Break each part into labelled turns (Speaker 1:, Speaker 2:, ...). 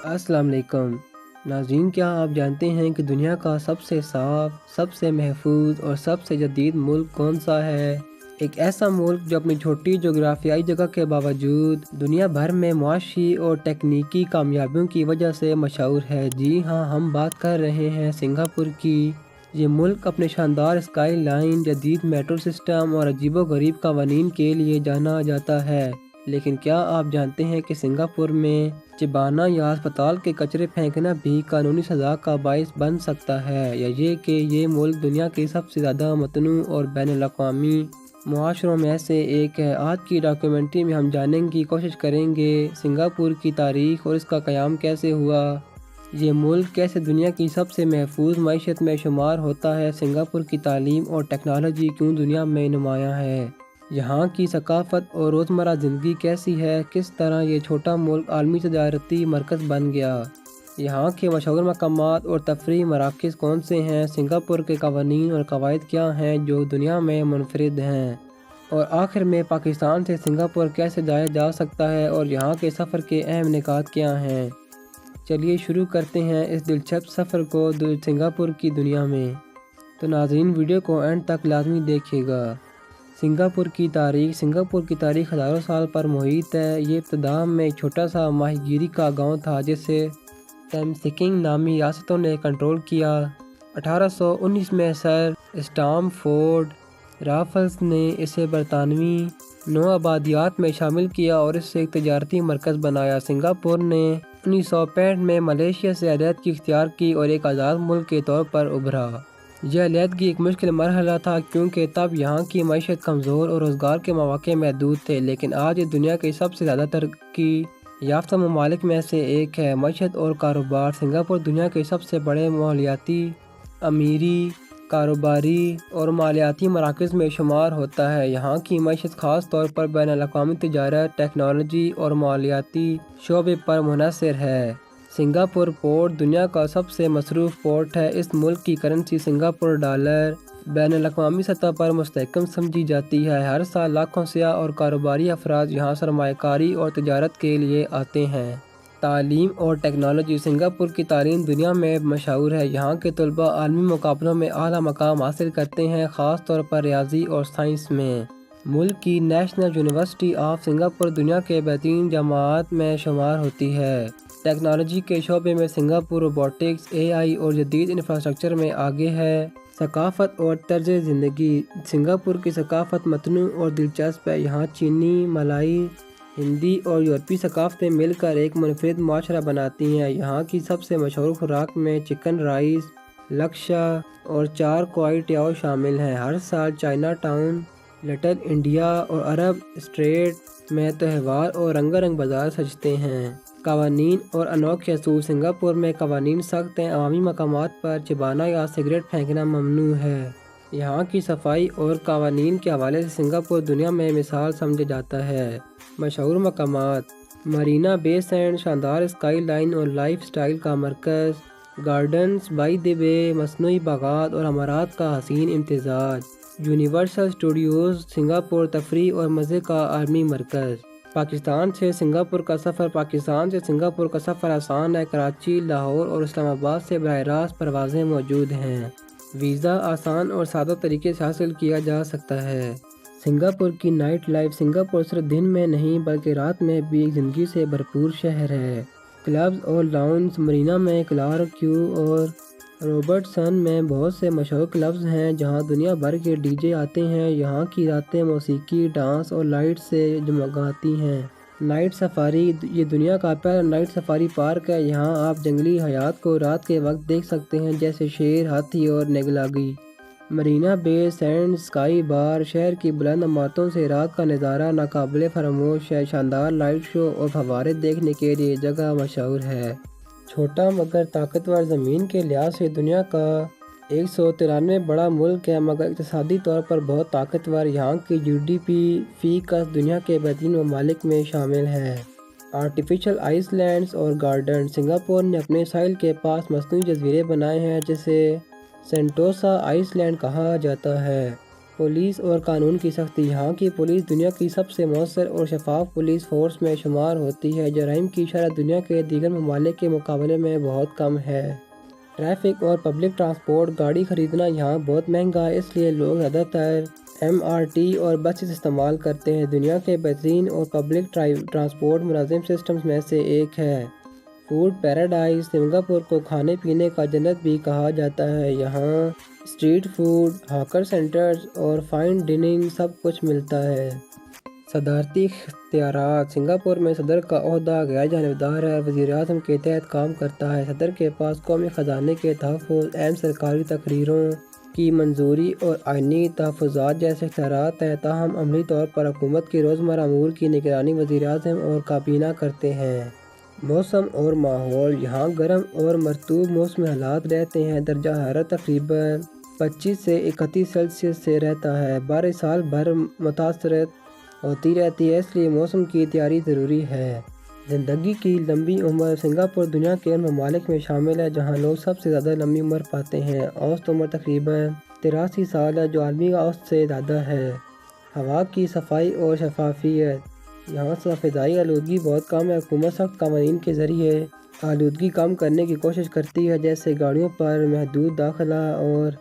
Speaker 1: السلام علیکم ناظرین، کیا آپ جانتے ہیں کہ دنیا کا سب سے صاف، سب سے محفوظ اور سب سے جدید ملک کون سا ہے؟ ایک ایسا ملک جو اپنی چھوٹی جغرافیائی جگہ کے باوجود دنیا بھر میں معاشی اور تکنیکی کامیابیوں کی وجہ سے مشہور ہے۔ جی ہاں، ہم بات کر رہے ہیں سنگاپور کی۔ یہ ملک اپنے شاندار اسکائی لائن، جدید میٹرو سسٹم اور عجیب و غریب قوانین کے لیے جانا جاتا ہے۔ لیکن کیا آپ جانتے ہیں کہ سنگاپور میں چبانا یا اسپتال کے کچرے پھینکنا بھی قانونی سزا کا باعث بن سکتا ہے؟ یا یہ کہ یہ ملک دنیا کے سب سے زیادہ متنوع اور بین الاقوامی معاشروں میں سے ایک ہے۔ آج کی ڈاکیومنٹری میں ہم جاننے کی کوشش کریں گے سنگاپور کی تاریخ اور اس کا قیام کیسے ہوا، یہ ملک کیسے دنیا کی سب سے محفوظ معیشت میں شمار ہوتا ہے، سنگاپور کی تعلیم اور ٹیکنالوجی کیوں دنیا میں نمایاں ہے، یہاں کی ثقافت اور روزمرہ زندگی کیسی ہے، کس طرح یہ چھوٹا ملک عالمی تجارتی مرکز بن گیا، یہاں کے مشہور مقامات اور تفریحی مراکز کون سے ہیں، سنگاپور کے قوانین اور قواعد کیا ہیں جو دنیا میں منفرد ہیں، اور آخر میں پاکستان سے سنگاپور کیسے جایا جا سکتا ہے اور یہاں کے سفر کے اہم نکات کیا ہیں۔ چلیے شروع کرتے ہیں اس دلچسپ سفر کو سنگاپور کی دنیا میں۔ تو ناظرین، ویڈیو کو اینڈ تک لازمی دیکھیے گا۔ سنگاپور کی تاریخ۔ سنگاپور کی تاریخ ہزاروں سال پر محیط ہے۔ یہ ابتدا میں ایک چھوٹا سا ماہی گیری کا گاؤں تھا جسے تیمسکنگ نامی ریاستوں نے کنٹرول کیا۔ 1819 میں سر اسٹامفورڈ رافلز نے اسے برطانوی نوآبادیات میں شامل کیا اور اس سے ایک تجارتی مرکز بنایا۔ سنگاپور نے 1965 میں ملائیشیا سے علیحدگی اختیار کی اور ایک آزاد ملک کے طور پر ابھرا۔ یہ علیحدگی ایک مشکل مرحلہ تھا کیونکہ تب یہاں کی معیشت کمزور اور روزگار کے مواقع محدود تھے، لیکن آج یہ دنیا کے سب سے زیادہ ترقی یافتہ ممالک میں سے ایک ہے۔ معیشت اور کاروبار۔ سنگاپور دنیا کے سب سے بڑے ماحولیاتی، امیری، کاروباری اور مالیاتی مراکز میں شمار ہوتا ہے۔ یہاں کی معیشت خاص طور پر بین الاقوامی تجارت، ٹیکنالوجی اور مالیاتی شعبے پر منحصر ہے۔ سنگاپور پورٹ دنیا کا سب سے مصروف پورٹ ہے۔ اس ملک کی کرنسی سنگاپور ڈالر بین الاقوامی سطح پر مستحکم سمجھی جاتی ہے۔ ہر سال لاکھوں سیاح اور کاروباری افراد یہاں سرمایہ کاری اور تجارت کے لیے آتے ہیں۔ تعلیم اور ٹیکنالوجی۔ سنگاپور کی تعلیم دنیا میں مشہور ہے۔ یہاں کے طلباء عالمی مقابلوں میں اعلیٰ مقام حاصل کرتے ہیں، خاص طور پر ریاضی اور سائنس میں۔ ملک کی نیشنل یونیورسٹی آف سنگاپور دنیا کے بہترین جامعات میں شمار ہوتی ہے۔ ٹیکنالوجی کے شعبے میں سنگاپور روبوٹکس، AI اور جدید انفراسٹرکچر میں آگے ہے۔ ثقافت اور طرز زندگی۔ سنگاپور کی ثقافت متنوع اور دلچسپ ہے۔ یہاں چینی، ملائی، ہندی اور یورپی ثقافتیں مل کر ایک منفرد معاشرہ بناتی ہیں۔ یہاں کی سب سے مشہور خوراک میں چکن رائس، لکشا اور چار کوئی ٹیاؤ شامل ہیں۔ ہر سال چائنا ٹاؤن، لٹل انڈیا اور عرب اسٹریٹ میں تہوار اور رنگا رنگ بازار سجتے ہیں۔ قوانین اور انوکھے اصول۔ سنگاپور میں قوانین سخت ہیں۔ عوامی مقامات پر چبانا یا سگریٹ پھینکنا ممنوع ہے۔ یہاں کی صفائی اور قوانین کے حوالے سے سنگاپور دنیا میں مثال سمجھا جاتا ہے۔ مشہور مقامات: مرینا بے سینڈ، شاندار اسکائی لائن اور لائف اسٹائل کا مرکز، گارڈنز بائی دی بے، مصنوعی باغات اور امارات کا حسین امتزاج، یونیورسل اسٹوڈیوز، سنگاپور تفریح اور مزے کا عالمی مرکز۔ پاکستان سے سنگاپور کا سفر۔ پاکستان سے سنگاپور کا سفر آسان ہے۔ کراچی، لاہور اور اسلام آباد سے براہ راست پروازیں موجود ہیں۔ ویزا آسان اور سادہ طریقے سے حاصل کیا جا سکتا ہے۔ سنگاپور کی نائٹ لائف۔ سنگاپور صرف دن میں نہیں بلکہ رات میں بھی ایک زندگی سے بھرپور شہر ہے۔ کلبز اور لاؤنج۔ مرینا میں کلارک کیو اور روبرٹسن میں بہت سے مشہور کلبز ہیں جہاں دنیا بھر کے DJ آتے ہیں۔ یہاں کی راتیں موسیقی، ڈانس اور لائٹ سے جگمگاتی ہیں۔ Night safari. یہ دنیا کا پہلا نائٹ سفاری پارک ہے۔ یہاں آپ جنگلی حیات کو رات کے وقت دیکھ سکتے ہیں جیسے شیر، ہاتھی اور نیگلاگی۔ مرینا بے سینڈ اسکائی بار۔ شہر کی بلند عمارتوں سے رات کا نظارہ ناقابل فراموش ہے۔ شاندار لائٹ شو اور فوارے دیکھنے کے لیے یہ جگہ مشہور ہے۔ چھوٹا مگر طاقتور۔ زمین کے لحاظ سے دنیا کا 193 بڑا ملک ہے مگر اقتصادی طور پر بہت طاقتور۔ یہاں کی GDP فی کس دنیا کے بہترین ممالک میں شامل ہے۔ آرٹیفیشل آئس لینڈز اور گارڈن۔ سنگاپور نے اپنے ساحل کے پاس مصنوعی جزیرے بنائے ہیں جسے سینٹوسا آئس لینڈ کہا جاتا ہے۔ پولیس اور قانون کی سختی۔ یہاں کی پولیس دنیا کی سب سے مؤثر اور شفاف پولیس فورس میں شمار ہوتی ہے۔ جرائم کی شرح دنیا کے دیگر ممالک کے مقابلے میں بہت کم ہے۔ ٹریفک اور پبلک ٹرانسپورٹ۔ گاڑی خریدنا یہاں بہت مہنگا ہے، اس لیے لوگ زیادہ تر MRT اور بسز استعمال کرتے ہیں۔ دنیا کے بہترین اور پبلک ٹرانسپورٹ منظم سسٹمز میں سے ایک ہے۔ Food paradise. سنگاپور کو کھانے پینے کا جنت بھی کہا جاتا ہے۔ یہاں اسٹریٹ فوڈ، ہاکر سینٹرز اور فائن ڈائننگ سب کچھ ملتا ہے۔ صدارتی اختیارات۔ سنگاپور میں صدر کا عہدہ غیر جانبدار ہے اور وزیر اعظم کے تحت کام کرتا ہے۔ صدر کے پاس قومی خزانے کے تحفظ، اہم سرکاری تقریروں کی منظوری اور آئینی تحفظات جیسے اختیارات ہیں، تاہم عملی طور پر حکومت کی روزمرہ امور کی نگرانی وزیر اعظم اور کابینہ کرتے ہیں۔ موسم اور ماحول۔ یہاں گرم اور مرطوب موسمی حالات رہتے ہیں۔ درجہ حرارت تقریباً 25 سے 31 سیلسیس سے رہتا ہے۔ بارش سال بھر متاثر ہوتی رہتی ہے، اس لیے موسم کی تیاری ضروری ہے۔ زندگی کی لمبی عمر۔ سنگاپور دنیا کے ان ممالک میں شامل ہے جہاں لوگ سب سے زیادہ لمبی عمر پاتے ہیں۔ اوسط عمر تقریباً 83 سال ہے، جو عالمی اوسط سے زیادہ ہے۔ ہوا کی صفائی اور شفافیت۔ یہاں فضائی آلودگی بہت کم ہے۔ حکومت سخت قوانین کے ذریعے آلودگی کم کرنے کی کوشش کرتی ہے، جیسے گاڑیوں پر محدود داخلہ اور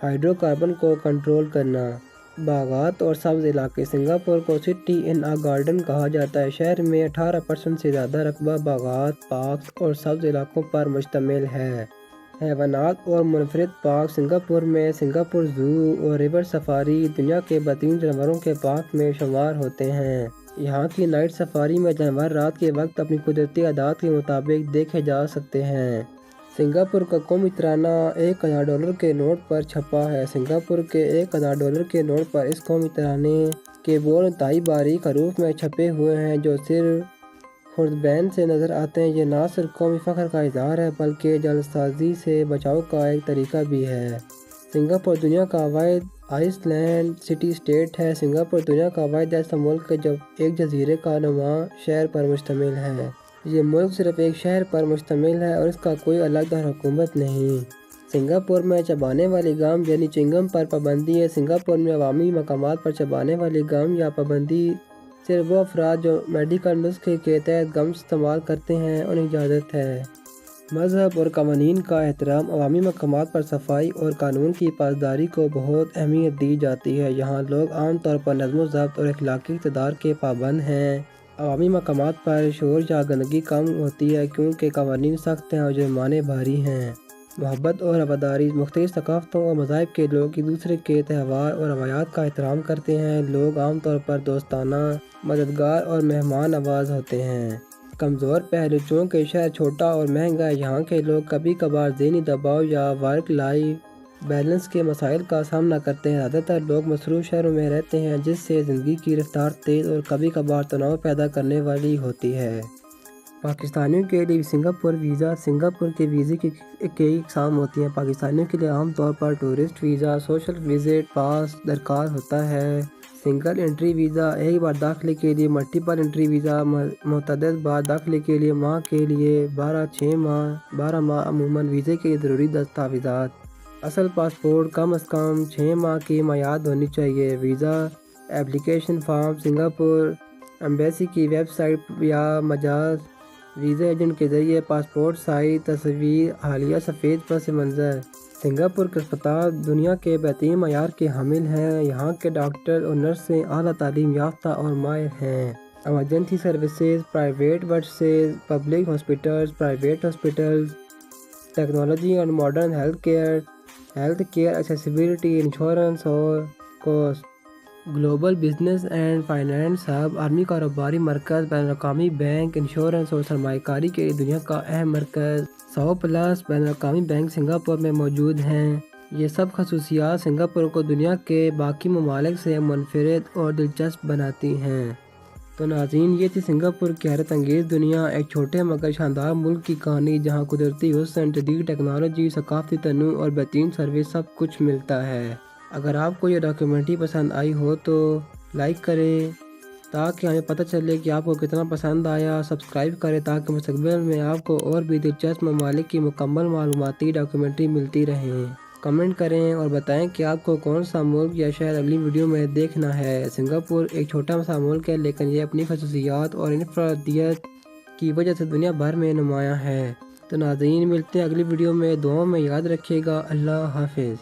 Speaker 1: ہائیڈرو کاربن کو کنٹرول کرنا۔ باغات اور سبز علاقے۔ سنگاپور کو سٹی ان اے گارڈن کہا جاتا ہے۔ شہر میں 18% سے زیادہ رقبہ باغات، پارکس اور سبز علاقوں پر مشتمل ہے۔ حیوانات اور منفرد پارک۔ سنگاپور میں سنگاپور زو اور ریور سفاری دنیا کے بہترین جانوروں کے پارک میں شمار ہوتے ہیں۔ یہاں کی نائٹ سفاری میں جانور رات کے وقت اپنی قدرتی عادات کے مطابق دیکھے جا سکتے ہیں۔ سنگاپور کا قومی ترانہ $1000 کے نوٹ پر چھپا ہے۔ سنگاپور کے $1000 کے نوٹ پر اس قومی ترانے کے بول انتہائی باریک حروف میں چھپے ہوئے ہیں جو صرف خوردبین سے نظر آتے ہیں۔ یہ نہ صرف قومی فخر کا اظہار ہے بلکہ جعلسازی سے بچاؤ کا ایک طریقہ بھی ہے۔ سنگاپور دنیا کا واحد آئس لینڈ سٹی اسٹیٹ ہے۔ سنگاپور دنیا کا واحد ایسا ملک ہے جو ایک جزیرے کا نما شہر پر مشتمل ہے۔ یہ ملک صرف ایک شہر پر مشتمل ہے اور اس کا کوئی الگ دارالحکومت نہیں۔ سنگاپور میں چبانے والی گم یعنی چنگم پر پابندی ہے۔ سنگاپور میں عوامی مقامات پر چبانے والی گم یا پابندی صرف وہ افراد جو میڈیکل نسخے کے تحت گم استعمال کرتے ہیں انہیں اجازت ہے۔ مذہب اور قوانین کا احترام۔ عوامی مقامات پر صفائی اور قانون کی پاسداری کو بہت اہمیت دی جاتی ہے۔ یہاں لوگ عام طور پر نظم و ضبط اور اخلاقی اقتدار کے پابند ہیں۔ عوامی مقامات پر شور یا گندگی کم ہوتی ہے کیونکہ قوانین سخت ہیں اور جرمانے بھاری ہیں۔ محبت اور رواداری۔ مختلف ثقافتوں اور مذاہب کے لوگ ایک دوسرے کے تہوار اور روایات کا احترام کرتے ہیں۔ لوگ عام طور پر دوستانہ، مددگار اور مہمان نواز ہوتے ہیں۔ کمزور پہلو۔ چونکہ شہر چھوٹا اور مہنگا ہے، یہاں کے لوگ کبھی کبھار ذہنی دباؤ یا ورک لائف بیلنس کے مسائل کا سامنا کرتے ہیں۔ زیادہ تر لوگ مصروف شہروں میں رہتے ہیں جس سے زندگی کی رفتار تیز اور کبھی کبھار تناؤ پیدا کرنے والی ہوتی ہے۔ پاکستانیوں کے لیے سنگاپور ویزا۔ سنگاپور کے ویزے کی کئی اقسام ہوتی ہیں۔ پاکستانیوں کے لیے عام طور پر ٹورسٹ ویزا، سوشل وزٹ پاس درکار ہوتا ہے۔ سنگل انٹری ویزا ایک بار داخلے کے لیے۔ ملٹیپل انٹری ویزا متعدد بار داخلے کے لیے۔ ماہ کے لیے 12 ماہ۔ عموماً ویزے کے لیے ضروری دستاویزات: اصل پاسپورٹ، کم از کم 6 ماہ کی میعاد ہونی چاہیے۔ Visa application form. Singapore embassy کی ویب سائٹ یا مجاز ویزا ایجنٹ کے ذریعے پاسپورٹ سائز تصویر، حالیہ سفید پس منظر۔ سنگاپور کے اسپتال دنیا کے بہترین معیار کے حامل ہیں۔ یہاں کے ڈاکٹر اور نرسیں اعلیٰ تعلیم یافتہ اور ماہر ہیں۔ Emergency services, private versus public hospitals, private hospitals, technology and modern health care accessibility, insurance اور cost. Global business and finance hub. عالمی کاروباری مرکز، بین الاقوامی بینک، انشورنس اور سرمایہ کاری کے لیے دنیا کا اہم مرکز۔ 100+ بین الاقوامی بینک سنگاپور میں موجود ہیں۔ یہ سب خصوصیات سنگاپور کو دنیا کے باقی ممالک سے منفرد اور دلچسپ بناتی ہیں۔ تو ناظرین، یہ تھی سنگاپور کی حیرت انگیز دنیا، ایک چھوٹے مگر شاندار ملک کی کہانی جہاں قدرتی حسن، جدید ٹیکنالوجی، ثقافتی تنوع اور بہترین سروس سب کچھ ملتا ہے۔ اگر آپ کو یہ ڈاکیومنٹری پسند آئی ہو تو لائک کریں تاکہ ہمیں پتہ چلے کہ آپ کو کتنا پسند آیا۔ سبسکرائب کریں تاکہ مستقبل میں آپ کو اور بھی دلچسپ ممالک کی مکمل معلوماتی ڈاکیومنٹری ملتی رہیں۔ کمنٹ کریں اور بتائیں کہ آپ کو کون سا ملک یا شہر اگلی ویڈیو میں دیکھنا ہے۔ سنگاپور ایک چھوٹا سا ملک ہے لیکن یہ اپنی خصوصیات اور انفرادیت کی وجہ سے دنیا بھر میں نمایاں ہے۔ تو ناظرین ملتے ہیں اگلی ویڈیو میں، دعاؤں میں یاد رکھیے گا۔ اللہ حافظ۔